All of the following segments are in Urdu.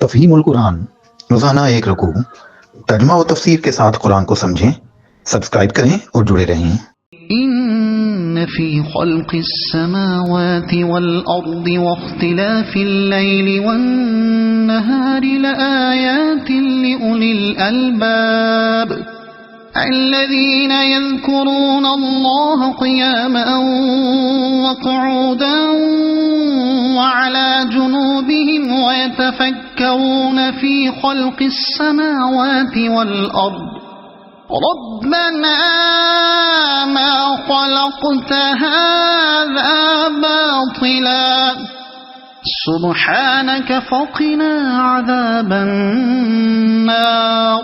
تفہیم القرآن، روزانہ ایک رکوع، ترجمہ و تفسیر کے ساتھ قرآن کو سمجھیں۔ سبسکرائب کریں اور جڑے رہیں۔ إن في خلق السماوات والأرض واختلاف الليل والنهار لآيات لأولي الألباب الذين يذكرون الله قياما وقعودا وعلى جنوبهم ويتفكرون في خلق السماوات والأرض ربنا ما خلقت هذا باطلا سبحانك فقنا عذاب النار۔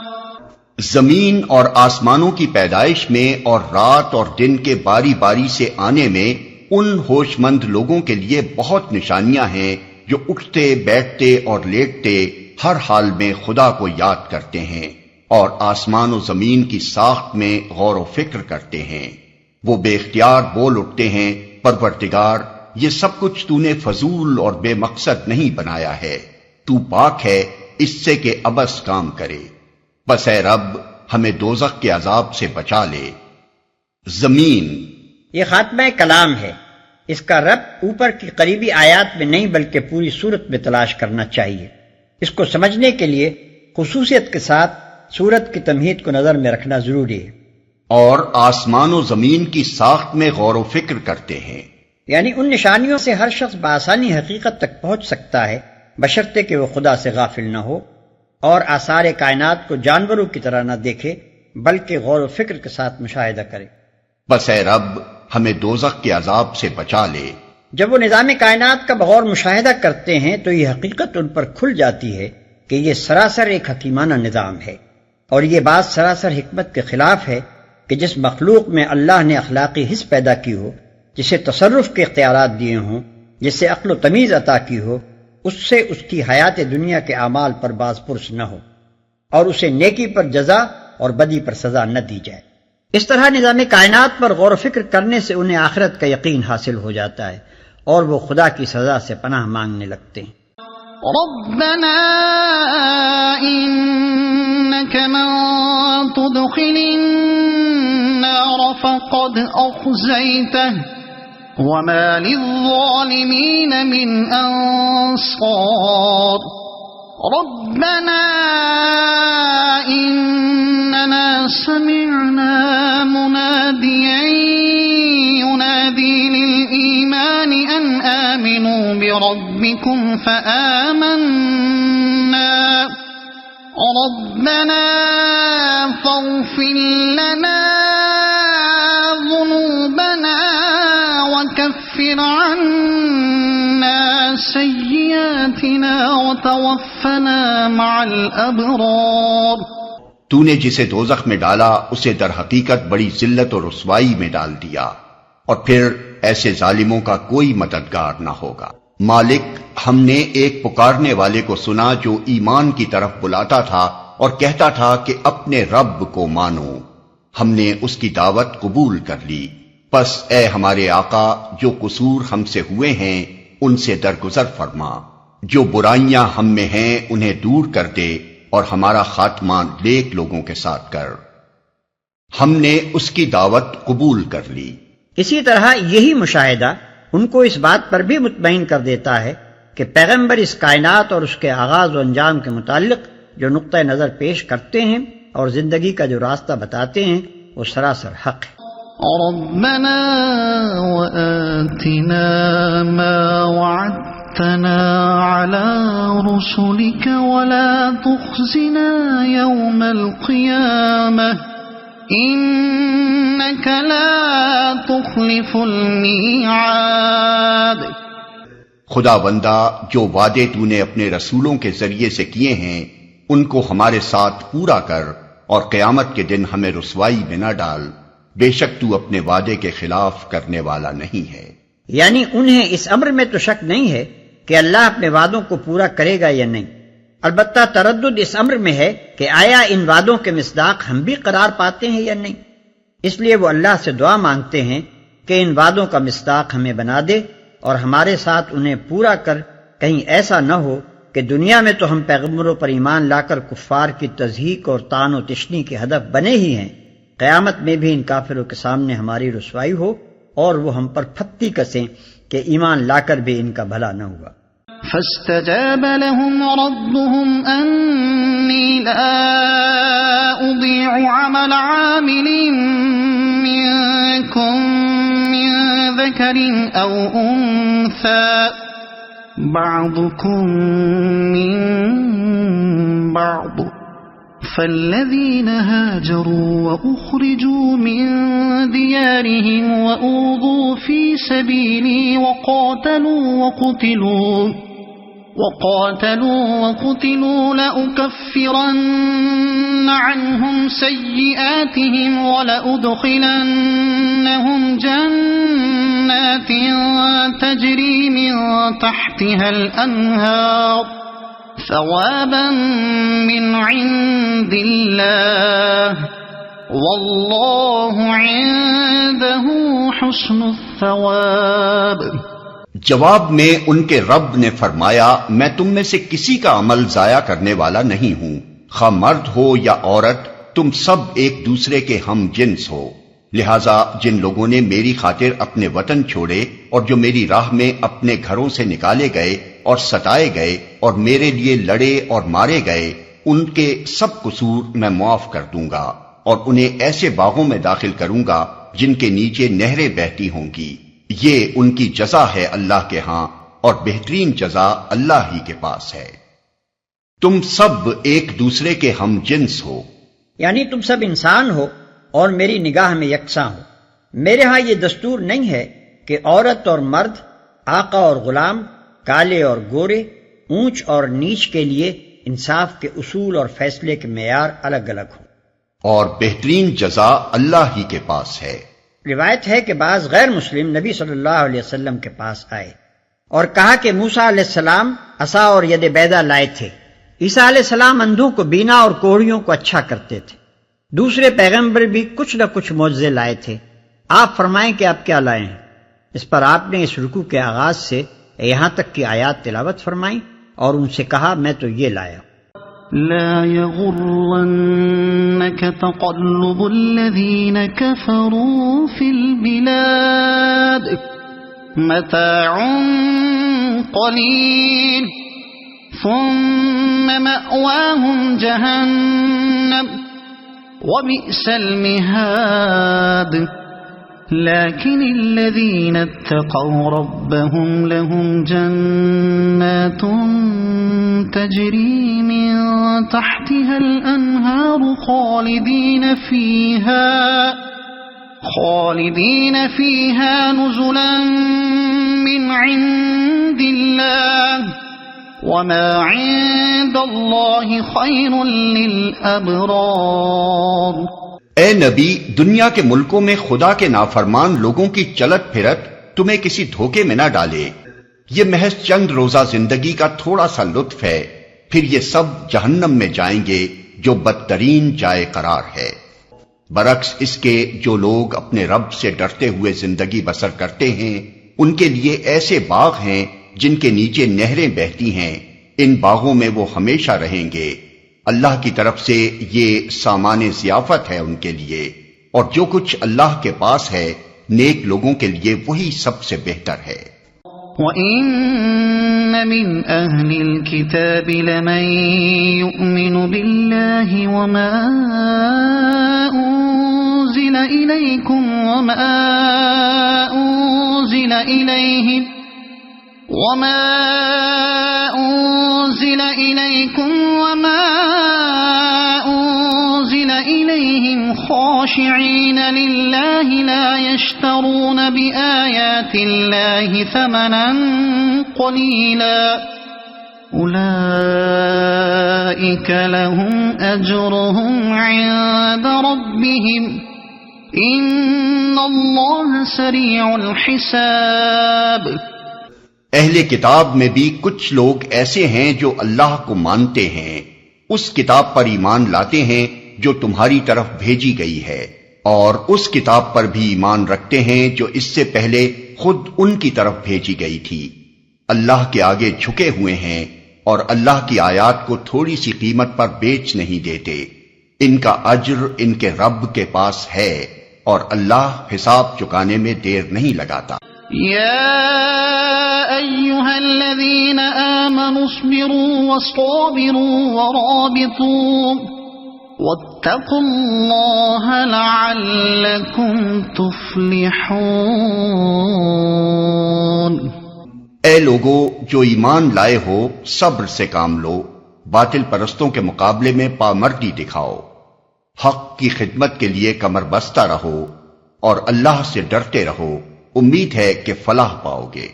زمین اور آسمانوں کی پیدائش میں اور رات اور دن کے باری باری سے آنے میں ان ہوش مند لوگوں کے لیے بہت نشانیاں ہیں جو اٹھتے بیٹھتے اور لیٹتے ہر حال میں خدا کو یاد کرتے ہیں اور آسمان و زمین کی ساخت میں غور و فکر کرتے ہیں۔ وہ بے اختیار بول اٹھتے ہیں، پروردگار یہ سب کچھ تو نے فضول اور بے مقصد نہیں بنایا ہے، تو پاک ہے اس سے کہ عبث کام کرے، بس اے رب ہمیں دوزخ کے عذاب سے بچا لے۔ زمین یہ خاتمہ کلام ہے، اس کا رب اوپر کی قریبی آیات میں نہیں بلکہ پوری صورت میں تلاش کرنا چاہیے۔ اس کو سمجھنے کے لیے خصوصیت کے ساتھ سورت کی تمہید کو نظر میں رکھنا ضروری ہے۔ اور آسمان و زمین کی ساخت میں غور و فکر کرتے ہیں، یعنی ان نشانیوں سے ہر شخص بآسانی حقیقت تک پہنچ سکتا ہے، بشرطے کہ وہ خدا سے غافل نہ ہو اور آثار کائنات کو جانوروں کی طرح نہ دیکھے بلکہ غور و فکر کے ساتھ مشاہدہ کرے۔ بس اے رب ہمیں دوزخ کے عذاب سے بچا لے۔ جب وہ نظام کائنات کا بغور مشاہدہ کرتے ہیں تو یہ حقیقت ان پر کھل جاتی ہے کہ یہ سراسر ایک حکیمانہ نظام ہے، اور یہ بات سراسر حکمت کے خلاف ہے کہ جس مخلوق میں اللہ نے اخلاقی حس پیدا کی ہو، جسے تصرف کے اختیارات دیے ہوں، جسے عقل و تمیز عطا کی ہو، اس سے اس کی حیات دنیا کے اعمال پر باز پرس نہ ہو اور اسے نیکی پر جزا اور بدی پر سزا نہ دی جائے۔ اس طرح نظام کائنات پر غور و فکر کرنے سے انہیں آخرت کا یقین حاصل ہو جاتا ہے اور وہ خدا کی سزا سے پناہ مانگنے لگتے ہیں۔ ربنا إنك من تدخل النار فقد أخزيته وما للظالمين من أنصار ربنا إننا سمعنا مناديا ينادي للإيمان أن آمنوا بربكم فآمنا ربنا فاغفر لنا ذنوبنا وكفر عنا سيئاتنا وتوفنا مع الأبرار۔ تو نے جسے دوزخ میں ڈالا اسے در حقیقت بڑی ذلت اور رسوائی میں ڈال دیا، اور پھر ایسے ظالموں کا کوئی مددگار نہ ہوگا۔ مالک ہم نے ایک پکارنے والے کو سنا جو ایمان کی طرف بلاتا تھا اور کہتا تھا کہ اپنے رب کو مانو، ہم نے اس کی دعوت قبول کر لی، پس اے ہمارے آقا جو قصور ہم سے ہوئے ہیں ان سے درگزر فرما، جو برائیاں ہم میں ہیں انہیں دور کر دے اور ہمارا خاتمہ نیک لوگوں کے ساتھ کر۔ ہم نے اس کی دعوت قبول کر لی۔ اسی طرح یہی مشاہدہ ان کو اس بات پر بھی مطمئن کر دیتا ہے کہ پیغمبر اس کائنات اور اس کے آغاز و انجام کے متعلق جو نقطہ نظر پیش کرتے ہیں اور زندگی کا جو راستہ بتاتے ہیں وہ سراسر حق ہے۔ ربنا وآتنا ما وعدتنا على رسلك ولا تخزنا يوم القيامة إنك لا تخلف الميعاد۔ خدا بندہ جو وعدے تو نے اپنے رسولوں کے ذریعے سے کیے ہیں ان کو ہمارے ساتھ پورا کر اور قیامت کے دن ہمیں رسوائی میں نہ ڈال، بے شک تو اپنے وعدے کے خلاف کرنے والا نہیں ہے۔ یعنی انہیں اس امر میں تو شک نہیں ہے کہ اللہ اپنے وعدوں کو پورا کرے گا یا نہیں، البتہ تردد اس امر میں ہے کہ آیا ان وعدوں کے مصداق ہم بھی قرار پاتے ہیں یا نہیں۔ اس لیے وہ اللہ سے دعا مانگتے ہیں کہ ان وعدوں کا مصداق ہمیں بنا دے اور ہمارے ساتھ انہیں پورا کر، کہیں ایسا نہ ہو کہ دنیا میں تو ہم پیغمبروں پر ایمان لا کر کفار کی تضحیک اور طعن و تشنی کے ہدف بنے ہی ہیں، قیامت میں بھی ان کافروں کے سامنے ہماری رسوائی ہو اور وہ ہم پر پھتی کسیں کہ ایمان لا کر بھی ان کا بھلا نہ ہوا۔ فاستجاب لهم ربهم أني لا أضيع عمل عامل منكم من ذكر أو أنثى بعضكم من بعض فالذين هاجروا وأخرجوا من ديارهم وأوذوا في سبيلي وقاتلوا لأكفرن عنهم سيئاتهم ولأدخلنهم جنات تجري من تحتها الأنهار ثوابا من عند الله والله عنده حسن الثواب۔ جواب میں ان کے رب نے فرمایا، میں تم میں سے کسی کا عمل ضائع کرنے والا نہیں ہوں، خواہ مرد ہو یا عورت، تم سب ایک دوسرے کے ہم جنس ہو، لہذا جن لوگوں نے میری خاطر اپنے وطن چھوڑے اور جو میری راہ میں اپنے گھروں سے نکالے گئے اور ستائے گئے اور میرے لیے لڑے اور مارے گئے، ان کے سب قصور میں معاف کر دوں گا اور انہیں ایسے باغوں میں داخل کروں گا جن کے نیچے نہریں بہتی ہوں گی، یہ ان کی جزا ہے اللہ کے ہاں اور بہترین جزا اللہ ہی کے پاس ہے۔ تم سب ایک دوسرے کے ہم جنس ہو، یعنی تم سب انسان ہو اور میری نگاہ میں یکساں ہو۔ میرے ہاں یہ دستور نہیں ہے کہ عورت اور مرد، آقا اور غلام، کالے اور گورے، اونچ اور نیچ کے لیے انصاف کے اصول اور فیصلے کے معیار الگ الگ ہوں، اور بہترین جزا اللہ ہی کے پاس ہے۔ روایت ہے کہ بعض غیر مسلم نبی صلی اللہ علیہ وسلم کے پاس آئے اور کہا کہ موسیٰ علیہ السلام عصا اور ید بیضا لائے تھے، عیسیٰ علیہ السلام اندھوں کو بینا اور کوڑیوں کو اچھا کرتے تھے، دوسرے پیغمبر بھی کچھ نہ کچھ معجزے لائے تھے، آپ فرمائیں کہ آپ کیا لائے ہیں؟ اس پر آپ نے اس رکوع کے آغاز سے یہاں تک کی آیات تلاوت فرمائیں اور ان سے کہا میں تو یہ لایا ہوں۔ لا يغرنك تقلب الذين كفروا في البلاد متاع قليل ثم مأواهم جهنم وبئس المهاد لكن الذين اتقوا ربهم لهم جنات تجري من تحتها الأنهار خالدين فيها نزلا من عند الله وما عند الله خير للأبرار۔ اے نبی، دنیا کے ملکوں میں خدا کے نافرمان لوگوں کی چلت پھرت تمہیں کسی دھوکے میں نہ ڈالے، یہ محض چند روزہ زندگی کا تھوڑا سا لطف ہے، پھر یہ سب جہنم میں جائیں گے جو بدترین جائے قرار ہے۔ برعکس اس کے جو لوگ اپنے رب سے ڈرتے ہوئے زندگی بسر کرتے ہیں، ان کے لیے ایسے باغ ہیں جن کے نیچے نہریں بہتی ہیں، ان باغوں میں وہ ہمیشہ رہیں گے، اللہ کی طرف سے یہ سامان ضیافت ہے ان کے لیے، اور جو کچھ اللہ کے پاس ہے نیک لوگوں کے لیے وہی سب سے بہتر ہے۔ وَإِنَّ مِنْ أَهْلِ الْكِتَابِ لَمَنْ يُؤْمِنُ بِاللَّهِ وَمَا أُنْزِلَ إِلَيْكُمْ وَمَا أُنْزِلَ إِلَيْهِمْ خَاشِعِينَ لِلَّهِ لَا يَشْتَرُونَ بِآيَاتِ اللَّهِ ثَمَنًا قَلِيلًا أُولَئِكَ لَهُمْ أَجْرُهُمْ عِندَ رَبِّهِمْ إِنَّ اللَّهَ سَرِيعُ الْحِسَابِ۔ اہل کتاب میں بھی کچھ لوگ ایسے ہیں جو اللہ کو مانتے ہیں، اس کتاب پر ایمان لاتے ہیں جو تمہاری طرف بھیجی گئی ہے، اور اس کتاب پر بھی ایمان رکھتے ہیں جو اس سے پہلے خود ان کی طرف بھیجی گئی تھی، اللہ کے آگے جھکے ہوئے ہیں، اور اللہ کی آیات کو تھوڑی سی قیمت پر بیچ نہیں دیتے، ان کا اجر ان کے رب کے پاس ہے اور اللہ حساب چکانے میں دیر نہیں لگاتا۔ يا أيها الذين آمنوا اصبروا وصابروا ورابطوا واتقوا الله لعلكم تفلحون۔ اے لوگو جو ایمان لائے ہو، صبر سے کام لو، باطل پرستوں کے مقابلے میں پامردی دکھاؤ، حق کی خدمت کے لیے کمر بستہ رہو اور اللہ سے ڈرتے رہو، امید ہے کہ فلاح پاؤ گے۔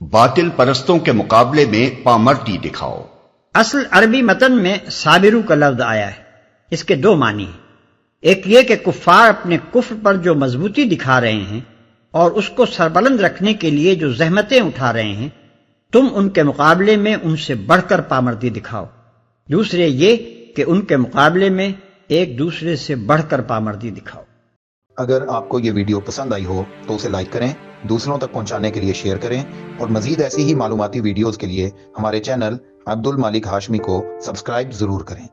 باطل پرستوں کے مقابلے میں پامردی دکھاؤ۔ اصل عربی متن میں صابرو کا لفظ آیا ہے، اس کے دو معنی ہیں۔ ایک یہ کہ کفار اپنے کفر پر جو مضبوطی دکھا رہے ہیں اور اس کو سربلند رکھنے کے لیے جو زحمتیں اٹھا رہے ہیں، تم ان کے مقابلے میں ان سے بڑھ کر پامردی دکھاؤ۔ دوسرے یہ کہ ان کے مقابلے میں ایک دوسرے سے بڑھ کر پامردی دکھاؤ۔ اگر آپ کو یہ ویڈیو پسند آئی ہو تو اسے لائک کریں، دوسروں تک پہنچانے کے لیے شیئر کریں، اور مزید ایسی ہی معلوماتی ویڈیوز کے لیے ہمارے چینل عبد المالک ہاشمی کو سبسکرائب ضرور کریں۔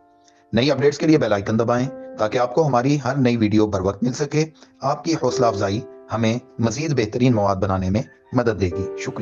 نئی اپڈیٹس کے لیے بیل آئیکن دبائیں تاکہ آپ کو ہماری ہر نئی ویڈیو بر وقت مل سکے۔ آپ کی حوصلہ افزائی ہمیں مزید بہترین مواد بنانے میں مدد دے گی۔ شکریہ۔